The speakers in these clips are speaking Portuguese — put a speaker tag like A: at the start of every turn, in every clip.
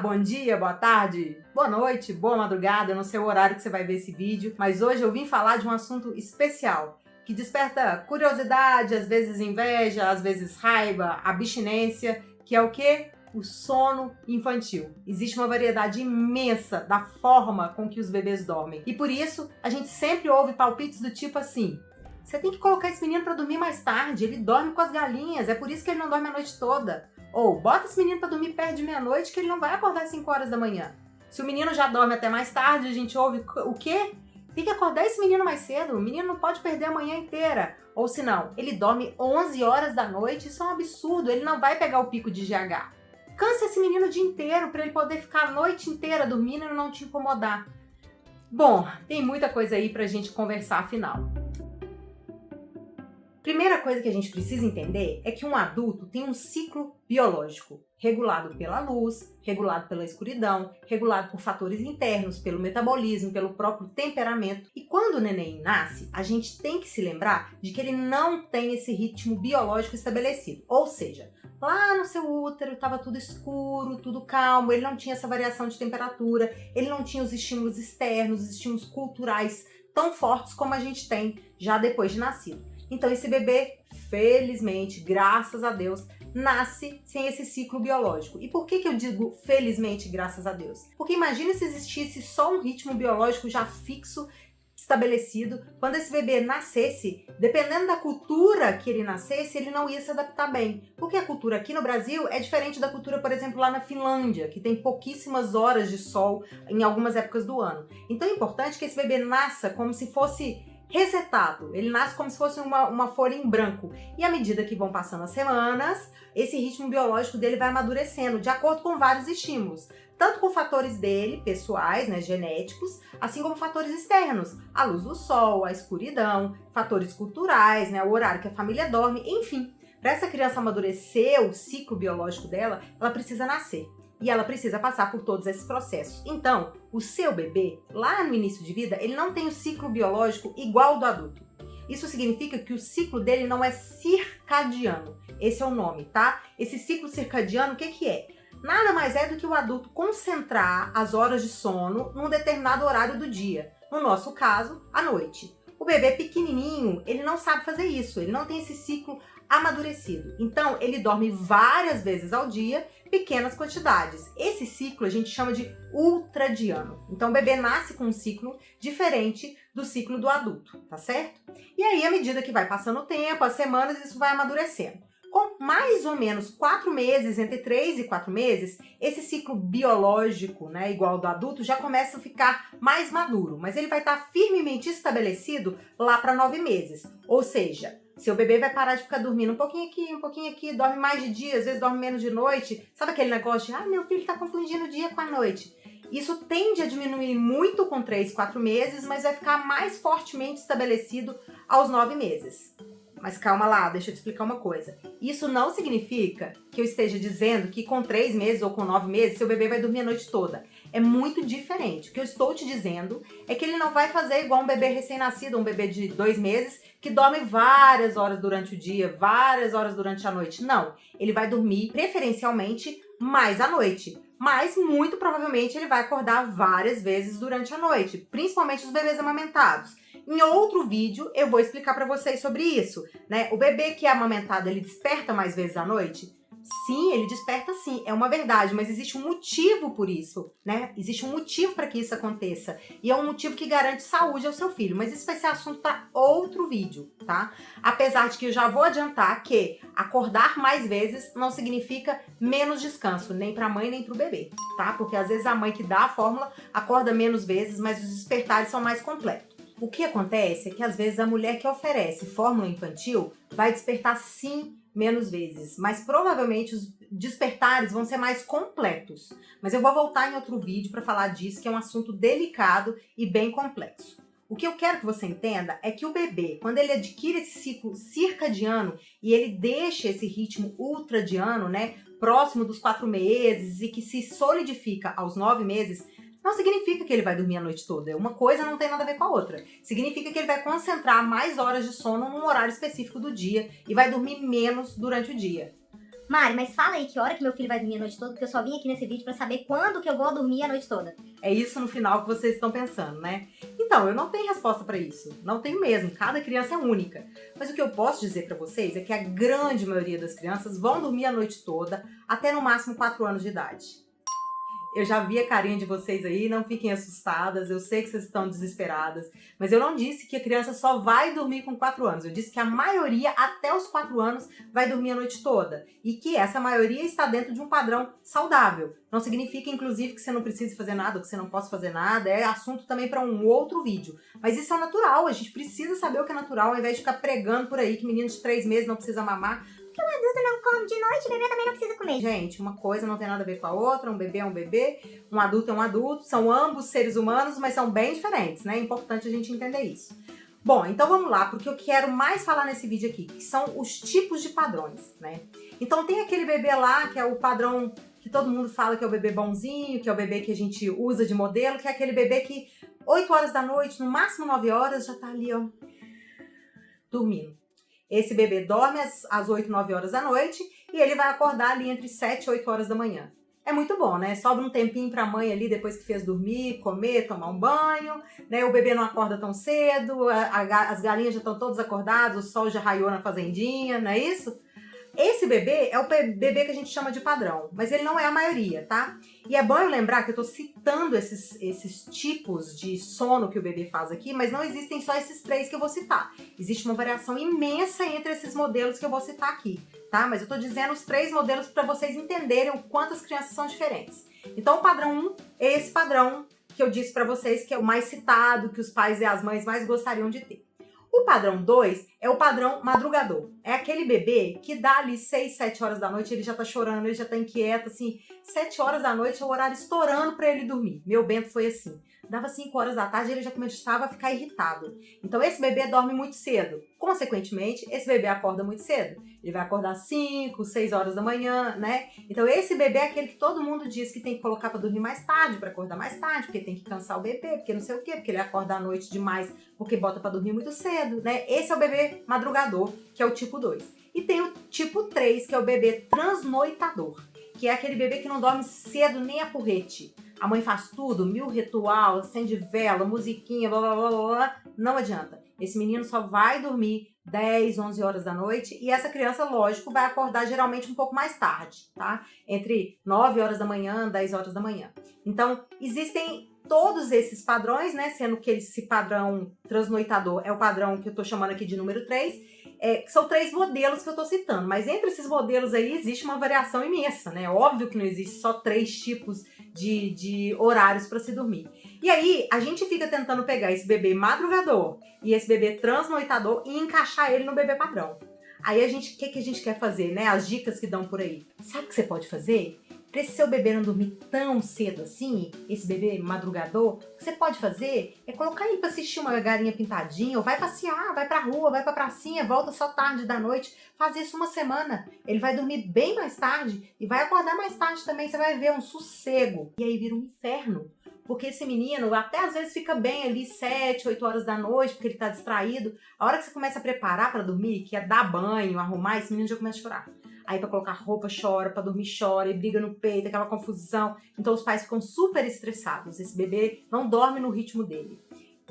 A: bom dia, boa tarde, boa noite, boa madrugada, eu não sei o horário que você vai ver esse vídeo, mas hoje eu vim falar de um assunto especial, que desperta curiosidade, às vezes inveja, às vezes raiva, abstinência, que é o quê? O sono infantil. Existe uma variedade imensa da forma com que os bebês dormem. E por isso, a gente sempre ouve palpites do tipo assim: você tem que colocar esse menino para dormir mais tarde, ele dorme com as galinhas, é por isso que ele não dorme a noite toda. Ou, bota esse menino para dormir perto de meia-noite que ele não vai acordar às 5 horas da manhã. Se o menino já dorme até mais tarde, a gente ouve o quê? Tem que acordar esse menino mais cedo, o menino não pode perder a manhã inteira. Ou se não, ele dorme 11 horas da noite, isso é um absurdo, ele não vai pegar o pico de GH. Cansa esse menino o dia inteiro para ele poder ficar a noite inteira dormindo e não te incomodar. Bom, tem muita coisa aí pra gente conversar afinal. Primeira coisa que a gente precisa entender é que um adulto tem um ciclo biológico, regulado pela luz, regulado pela escuridão, regulado por fatores internos, pelo metabolismo, pelo próprio temperamento. E quando o neném nasce, a gente tem que se lembrar de que ele não tem esse ritmo biológico estabelecido. Ou seja, lá no seu útero estava tudo escuro, tudo calmo, ele não tinha essa variação de temperatura, ele não tinha os estímulos externos, os estímulos culturais tão fortes como a gente tem já depois de nascido. Então esse bebê, felizmente, graças a Deus, nasce sem esse ciclo biológico. E por que eu digo felizmente, graças a Deus? Porque imagina se existisse só um ritmo biológico já fixo, estabelecido. Quando esse bebê nascesse, dependendo da cultura que ele nascesse, ele não ia se adaptar bem. Porque a cultura aqui no Brasil é diferente da cultura, por exemplo, lá na Finlândia, que tem pouquíssimas horas de sol em algumas épocas do ano. Então é importante que esse bebê nasça como se fosse resetado, ele nasce como se fosse uma folha em branco. E à medida que vão passando as semanas, esse ritmo biológico dele vai amadurecendo, de acordo com vários estímulos. Tanto com fatores dele, pessoais, né, genéticos, assim como fatores externos. A luz do sol, a escuridão, fatores culturais, né, o horário que a família dorme, enfim. Para essa criança amadurecer o ciclo biológico dela, ela precisa nascer. E ela precisa passar por todos esses processos. Então, o seu bebê, lá no início de vida, ele não tem o ciclo biológico igual ao do adulto. Isso significa que o ciclo dele não é circadiano. Esse é o nome, tá? Esse ciclo circadiano, o que é? Nada mais é do que o adulto concentrar as horas de sono num determinado horário do dia. No nosso caso, à noite. O bebê pequenininho, ele não sabe fazer isso. Ele não tem esse ciclo amadurecido. Então, ele dorme várias vezes ao dia, pequenas quantidades. Esse ciclo a gente chama de ultradiano. Então, o bebê nasce com um ciclo diferente do ciclo do adulto, tá certo? E aí, à medida que vai passando o tempo, as semanas, isso vai amadurecendo. Com mais ou menos 4 meses, entre 3 e 4 meses, esse ciclo biológico, né, igual ao do adulto, já começa a ficar mais maduro, mas ele vai estar firmemente estabelecido lá para 9 meses. Ou seja, seu bebê vai parar de ficar dormindo um pouquinho aqui, dorme mais de dia, às vezes dorme menos de noite. Sabe aquele negócio de, meu filho tá confundindo o dia com a noite? Isso tende a diminuir muito com 3, 4 meses, mas vai ficar mais fortemente estabelecido aos 9 meses. Mas calma lá, deixa eu te explicar uma coisa. Isso não significa que eu esteja dizendo que com 3 meses ou com 9 meses seu bebê vai dormir a noite toda. É muito diferente. O que eu estou te dizendo é que ele não vai fazer igual um bebê recém-nascido, um bebê de 2 meses, que dorme várias horas durante o dia, várias horas durante a noite. Não, ele vai dormir preferencialmente mais à noite. Mas muito provavelmente ele vai acordar várias vezes durante a noite, principalmente os bebês amamentados. Em outro vídeo eu vou explicar para vocês sobre isso, né? O bebê que é amamentado, ele desperta mais vezes à noite? Sim, ele desperta sim, é uma verdade, mas existe um motivo por isso, né? Existe um motivo para que isso aconteça. E é um motivo que garante saúde ao seu filho, mas isso vai ser assunto para outro vídeo, tá? Apesar de que eu já vou adiantar que acordar mais vezes não significa menos descanso, nem para a mãe nem para o bebê, tá? Porque às vezes a mãe que dá a fórmula acorda menos vezes, mas os despertares são mais completos. O que acontece é que às vezes a mulher que oferece fórmula infantil vai despertar sim menos vezes, mas provavelmente os despertares vão ser mais completos. Mas eu vou voltar em outro vídeo para falar disso, que é um assunto delicado e bem complexo. O que eu quero que você entenda é que o bebê, quando ele adquire esse ciclo circadiano e ele deixa esse ritmo ultradiano, né, próximo dos 4 meses e que se solidifica aos 9 meses, não significa que ele vai dormir a noite toda. Uma coisa não tem nada a ver com a outra. Significa que ele vai concentrar mais horas de sono num horário específico do dia e vai dormir menos durante o dia.
B: Mari, mas fala aí que hora que meu filho vai dormir a noite toda, porque eu só vim aqui nesse vídeo pra saber quando que eu vou dormir a noite toda.
A: É isso no final que vocês estão pensando, né? Então, eu não tenho resposta pra isso. Não tenho mesmo. Cada criança é única. Mas o que eu posso dizer pra vocês é que a grande maioria das crianças vão dormir a noite toda, até no máximo 4 anos de idade. Eu já vi a carinha de vocês aí, não fiquem assustadas, eu sei que vocês estão desesperadas, mas eu não disse que a criança só vai dormir com 4 anos, eu disse que a maioria até os 4 anos vai dormir a noite toda, e que essa maioria está dentro de um padrão saudável. Não significa, inclusive, que você não precise fazer nada, ou que você não possa fazer nada, é assunto também para um outro vídeo. Mas isso é natural, a gente precisa saber o que é natural, ao invés de ficar pregando por aí que menino de 3 meses não precisa mamar.
B: Porque um adulto não come de noite, o bebê também não precisa comer.
A: Gente, uma coisa não tem nada a ver com a outra, um bebê é um bebê, um adulto é um adulto, são ambos seres humanos, mas são bem diferentes, né? É importante a gente entender isso. Bom, então vamos lá, porque eu quero mais falar nesse vídeo aqui, que são os tipos de padrões, né? Então tem aquele bebê lá, que é o padrão que todo mundo fala que é o bebê bonzinho, que é o bebê que a gente usa de modelo, que é aquele bebê que 8 horas da noite, no máximo 9 horas, já tá ali, ó, dormindo. Esse bebê dorme às 8, 9 horas da noite e ele vai acordar ali entre 7 e 8 horas da manhã. É muito bom, né? Sobra um tempinho pra mãe ali depois que fez dormir, comer, tomar um banho, né? O bebê não acorda tão cedo, as galinhas já estão todas acordadas, o sol já raiou na fazendinha, não é isso? Esse bebê é o bebê que a gente chama de padrão, mas ele não é a maioria, tá? E é bom eu lembrar que eu tô citando esses tipos de sono que o bebê faz aqui, mas não existem só esses 3 que eu vou citar. Existe uma variação imensa entre esses modelos que eu vou citar aqui, tá? Mas eu tô dizendo os 3 modelos para vocês entenderem o quanto as crianças são diferentes. Então o padrão 1 é esse padrão que eu disse para vocês que é o mais citado, que os pais e as mães mais gostariam de ter. O padrão 2 é o padrão madrugador. É aquele bebê que dá ali 6, 7 horas da noite, ele já tá chorando, ele já tá inquieto, assim, 7 horas da noite é o horário estourando pra ele dormir. Meu Bento foi assim. Dava 5 horas da tarde e ele já começava a ficar irritado. Então esse bebê dorme muito cedo. Consequentemente, esse bebê acorda muito cedo. Ele vai acordar 5, 6 horas da manhã, né? Então esse bebê é aquele que todo mundo diz que tem que colocar pra dormir mais tarde, pra acordar mais tarde, porque tem que cansar o bebê, porque não sei o quê, porque ele acorda à noite demais, porque bota pra dormir muito cedo, né? Esse é o bebê madrugador, que é o tipo 2. E tem o tipo 3, que é o bebê transnoitador, que é aquele bebê que não dorme cedo nem a porrete. A mãe faz tudo, 1000 ritual, acende vela, musiquinha, blá, blá, blá, blá, não adianta. Esse menino só vai dormir 10, 11 horas da noite e essa criança, lógico, vai acordar geralmente um pouco mais tarde, tá? Entre 9 horas da manhã, 10 horas da manhã. Então, existem todos esses padrões, né? Sendo que esse padrão transnoitador é o padrão que eu tô chamando aqui de número 3. São 3 modelos que eu tô citando, mas entre esses modelos aí existe uma variação imensa, né? Óbvio que não existe só 3 tipos de horários para se dormir. E aí, a gente fica tentando pegar esse bebê madrugador e esse bebê transnoitador e encaixar ele no bebê padrão. Aí o que a gente quer fazer, né? As dicas que dão por aí. Sabe o que você pode fazer? Para esse seu bebê não dormir tão cedo assim, esse bebê madrugador, o que você pode fazer é colocar ele para assistir uma galinha pintadinha, ou vai passear, vai pra rua, vai pra pracinha, volta só tarde da noite, faz isso uma semana. Ele vai dormir bem mais tarde e vai acordar mais tarde também, você vai ver um sossego. E aí vira um inferno. Porque esse menino até às vezes fica bem ali 7, 8 horas da noite, porque ele tá distraído. A hora que você começa a preparar para dormir, que é dar banho, arrumar, esse menino já começa a chorar. Aí pra colocar roupa chora, pra dormir chora, e briga no peito, aquela confusão. Então os pais ficam super estressados. Esse bebê não dorme no ritmo dele.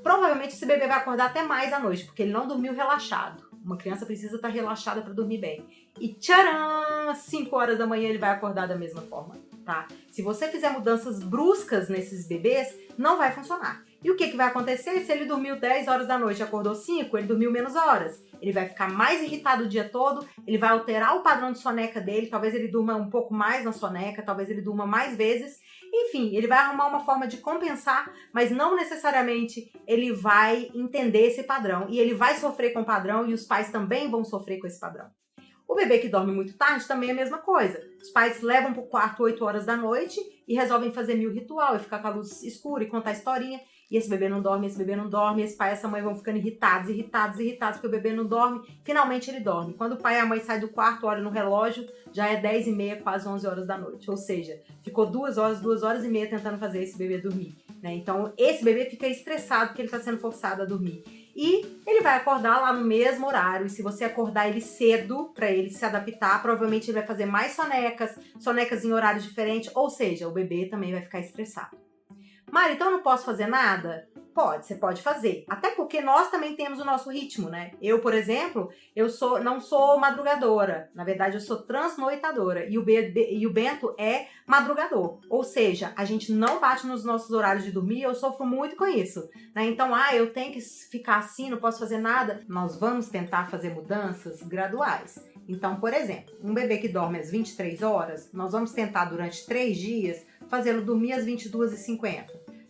A: Provavelmente esse bebê vai acordar até mais à noite, porque ele não dormiu relaxado. Uma criança precisa estar relaxada para dormir bem. E tcharam! 5 horas da manhã ele vai acordar da mesma forma, tá? Se você fizer mudanças bruscas nesses bebês, não vai funcionar. E o que vai acontecer? Se ele dormiu 10 horas da noite e acordou 5, ele dormiu menos horas. Ele vai ficar mais irritado o dia todo, ele vai alterar o padrão de soneca dele, talvez ele durma um pouco mais na soneca, talvez ele durma mais vezes. Enfim, ele vai arrumar uma forma de compensar, mas não necessariamente ele vai entender esse padrão. E ele vai sofrer com o padrão e os pais também vão sofrer com esse padrão. O bebê que dorme muito tarde também é a mesma coisa. Os pais levam pro quarto 8 horas da noite e resolvem fazer 1000 ritual e ficar com a luz escura e contar historinha. E esse bebê não dorme, esse bebê não dorme, esse pai e essa mãe vão ficando irritados, porque o bebê não dorme. Finalmente ele dorme. Quando o pai e a mãe saem do quarto, olham no relógio, já é 10h30, quase 11 horas da noite. Ou seja, ficou 2 horas e meia tentando fazer esse bebê dormir, né? Então esse bebê fica estressado porque ele está sendo forçado a dormir. E ele vai acordar lá no mesmo horário. E se você acordar ele cedo, para ele se adaptar, provavelmente ele vai fazer mais sonecas em horários diferentes. Ou seja, o bebê também vai ficar estressado. Mari, então eu não posso fazer nada? Pode, você pode fazer. Até porque nós também temos o nosso ritmo, né? Eu, por exemplo, não sou madrugadora. Na verdade, eu sou transnoitadora. E o Bento é madrugador. Ou seja, a gente não bate nos nossos horários de dormir. Eu sofro muito com isso, né? Então, eu tenho que ficar assim, não posso fazer nada. Nós vamos tentar fazer mudanças graduais. Então, por exemplo, um bebê que dorme às 23 horas, nós vamos tentar durante 3 dias fazê-lo dormir às 22h50.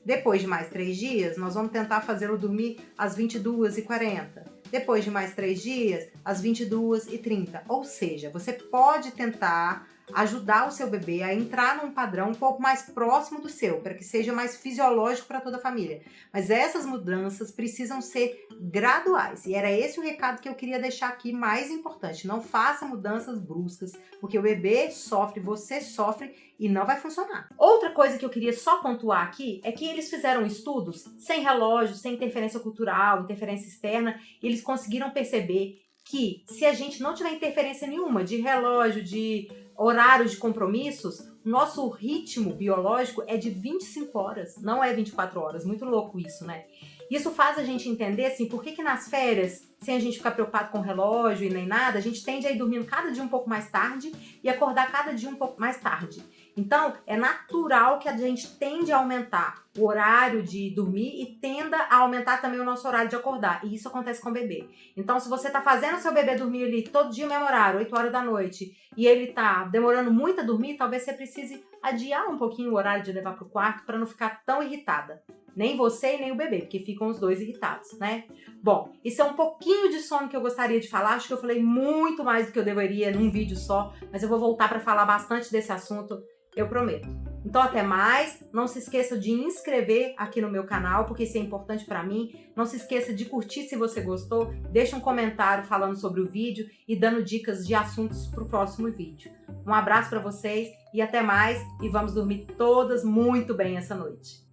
A: Depois de mais 3 dias, nós vamos tentar fazê-lo dormir às 22h40. Depois de mais 3 dias, às 22h30. Ou seja, você pode tentar ajudar o seu bebê a entrar num padrão um pouco mais próximo do seu, para que seja mais fisiológico para toda a família. Mas essas mudanças precisam ser graduais. E era esse o recado que eu queria deixar aqui mais importante. Não faça mudanças bruscas, porque o bebê sofre, você sofre e não vai funcionar. Outra coisa que eu queria só pontuar aqui é que eles fizeram estudos sem relógio, sem interferência cultural, interferência externa, e eles conseguiram perceber que se a gente não tiver interferência nenhuma de relógio, de horário de compromissos, nosso ritmo biológico é de 25 horas, não é 24 horas. Muito louco isso, né? Isso faz a gente entender, assim, por que nas férias, sem a gente ficar preocupado com o relógio e nem nada, a gente tende a ir dormindo cada dia um pouco mais tarde e acordar cada dia um pouco mais tarde. Então, é natural que a gente tende a aumentar o horário de dormir e tenda a aumentar também o nosso horário de acordar. E isso acontece com o bebê. Então, se você tá fazendo seu bebê dormir ali todo dia no mesmo horário, 8 horas da noite, e ele tá demorando muito a dormir, talvez você precise adiar um pouquinho o horário de levar pro quarto para não ficar tão irritada. Nem você e nem o bebê, porque ficam os dois irritados, né? Bom, isso é um pouquinho de sono que eu gostaria de falar. Acho que eu falei muito mais do que eu deveria num vídeo só, mas eu vou voltar para falar bastante desse assunto, eu prometo. Então, até mais. Não se esqueça de inscrever aqui no meu canal, porque isso é importante para mim. Não se esqueça de curtir se você gostou. Deixa um comentário falando sobre o vídeo e dando dicas de assuntos para o próximo vídeo. Um abraço para vocês e até mais. E vamos dormir todas muito bem essa noite.